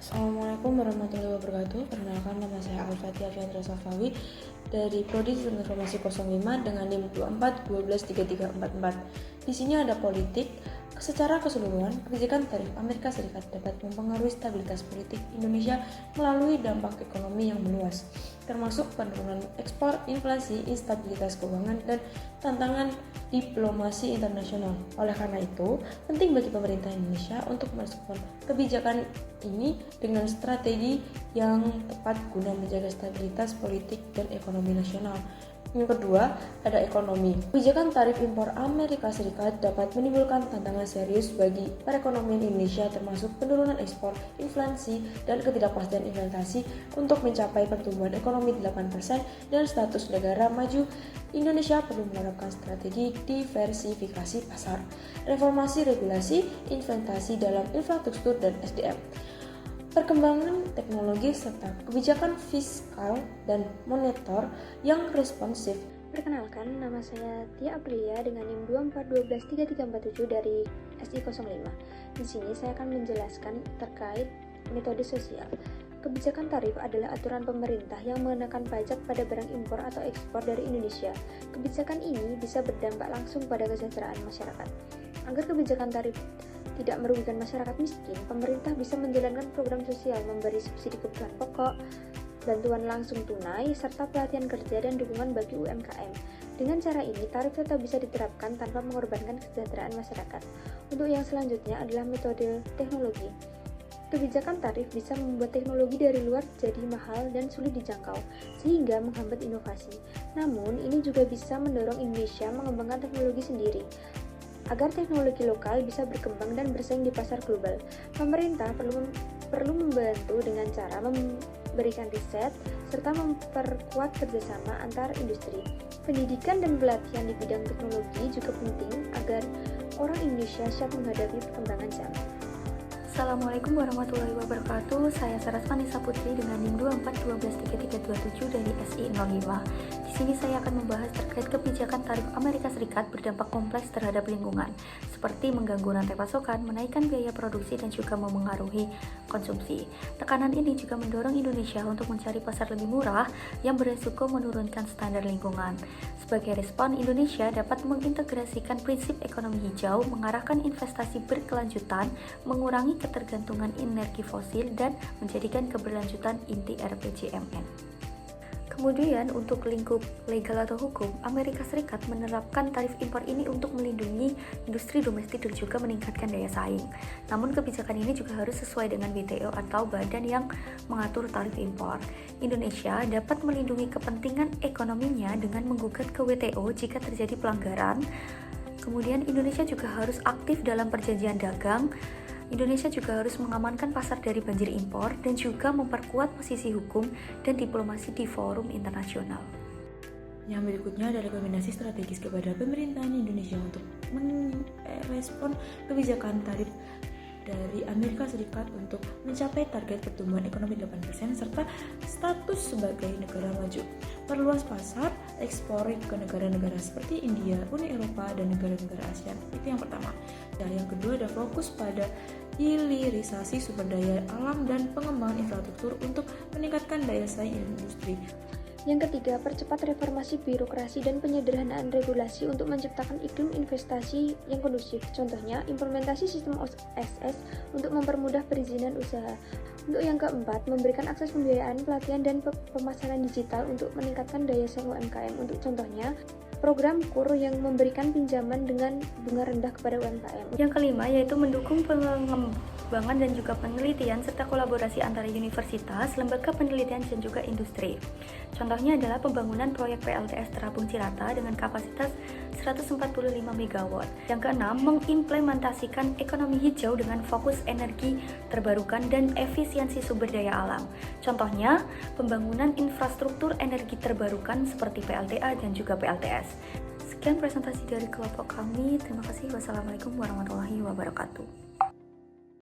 Assalamualaikum warahmatullahi wabarakatuh. Perkenalkan, nama saya Al-Fatihah Fiandra Safawi dari Prodi Sistem Informasi 05 dengan NIM 24 Di sini ada politik. Secara keseluruhan, kebijakan tarif Amerika Serikat dapat mempengaruhi stabilitas politik Indonesia melalui dampak ekonomi yang meluas, termasuk penurunan ekspor, inflasi, instabilitas keuangan, dan tantangan diplomasi internasional. Oleh karena itu, penting bagi pemerintah Indonesia untuk merespon kebijakan ini dengan strategi yang tepat guna menjaga stabilitas politik dan ekonomi nasional. Yang kedua, ada ekonomi. Kebijakan tarif impor Amerika Serikat dapat menimbulkan tantangan serius bagi perekonomian Indonesia, termasuk penurunan ekspor, inflasi, dan ketidakpastian investasi untuk mencapai pertumbuhan ekonomi 8% dan status negara maju. Indonesia perlu menerapkan strategi diversifikasi pasar, reformasi regulasi, investasi dalam infrastruktur dan SDM, perkembangan teknologi, serta kebijakan fiskal dan moneter yang responsif. Perkenalkan, nama saya Tia Aprilia dengan NIM 24123347 dari SI05. Di sini saya akan menjelaskan terkait metode sosial. Kebijakan tarif adalah aturan pemerintah yang mengenakan pajak pada barang impor atau ekspor dari Indonesia. Kebijakan ini bisa berdampak langsung pada kesejahteraan masyarakat. Agar kebijakan tarif tidak merugikan masyarakat miskin, pemerintah bisa menjalankan program sosial, memberi subsidi kebutuhan pokok, bantuan langsung tunai, serta pelatihan kerja dan dukungan bagi UMKM. Dengan cara ini, tarif tetap bisa diterapkan tanpa mengorbankan kesejahteraan masyarakat. Untuk yang selanjutnya adalah metode teknologi. Kebijakan tarif bisa membuat teknologi dari luar jadi mahal dan sulit dijangkau, sehingga menghambat inovasi. Namun, ini juga bisa mendorong Indonesia mengembangkan teknologi sendiri, agar teknologi lokal bisa berkembang dan bersaing di pasar global. Pemerintah perlu membantu dengan cara memberikan riset serta memperkuat kerjasama antar industri. Pendidikan dan pelatihan di bidang teknologi juga penting agar orang Indonesia siap menghadapi perkembangan zaman. Assalamualaikum warahmatullahi wabarakatuh. Saya Sarasvani Saputri dengan NIM 24 dari SI05. Di sini saya akan membahas terkait kebijakan tarif Amerika Serikat berdampak kompleks terhadap lingkungan, seperti mengganggu rantai pasokan, menaikkan biaya produksi, dan juga memengaruhi konsumsi. Tekanan ini juga mendorong Indonesia untuk mencari pasar lebih murah yang beresiko menurunkan standar lingkungan. Sebagai respon, Indonesia dapat mengintegrasikan prinsip ekonomi hijau, mengarahkan investasi berkelanjutan, mengurangi ketergantungan energi fosil, dan menjadikan keberlanjutan inti RPJMN. Kemudian untuk lingkup legal atau hukum, Amerika Serikat menerapkan tarif impor ini untuk melindungi industri domestik dan juga meningkatkan daya saing. Namun kebijakan ini juga harus sesuai dengan WTO atau badan yang mengatur tarif impor. Indonesia dapat melindungi kepentingan ekonominya dengan menggugat ke WTO jika terjadi pelanggaran. Kemudian Indonesia juga harus aktif dalam perjanjian dagang. Indonesia juga harus mengamankan pasar dari banjir impor dan juga memperkuat posisi hukum dan diplomasi di forum internasional. Yang berikutnya ada rekomendasi strategis kepada pemerintahan Indonesia untuk merespon kebijakan tarif dari Amerika Serikat untuk mencapai target pertumbuhan ekonomi 8% serta status sebagai negara maju. Perluas pasar ekspor ke negara-negara seperti India, Uni Eropa, dan negara-negara ASEAN. Itu yang pertama. Dan yang kedua ada fokus pada hilirisasi sumber daya alam dan pengembangan infrastruktur untuk meningkatkan daya saing industri. Yang ketiga, percepat reformasi birokrasi dan penyederhanaan regulasi untuk menciptakan iklim investasi yang kondusif. Contohnya, implementasi sistem OSS untuk mempermudah perizinan usaha. Untuk yang keempat, memberikan akses pembiayaan, pelatihan, dan pemasaran digital untuk meningkatkan daya saing UMKM. Untuk contohnya, program KUR yang memberikan pinjaman dengan bunga rendah kepada UMKM. Yang kelima yaitu mendukung pengembangan dan juga penelitian serta kolaborasi antara universitas, lembaga penelitian, dan juga industri. Contohnya adalah pembangunan proyek PLTS Terapung Cirata dengan kapasitas 145 MW. Yang keenam, mengimplementasikan ekonomi hijau dengan fokus energi terbarukan dan efisiensi sumber daya alam. Contohnya, pembangunan infrastruktur energi terbarukan seperti PLTA dan juga PLTS. Sekian presentasi dari kelompok kami. Terima kasih. Wassalamualaikum warahmatullahi wabarakatuh.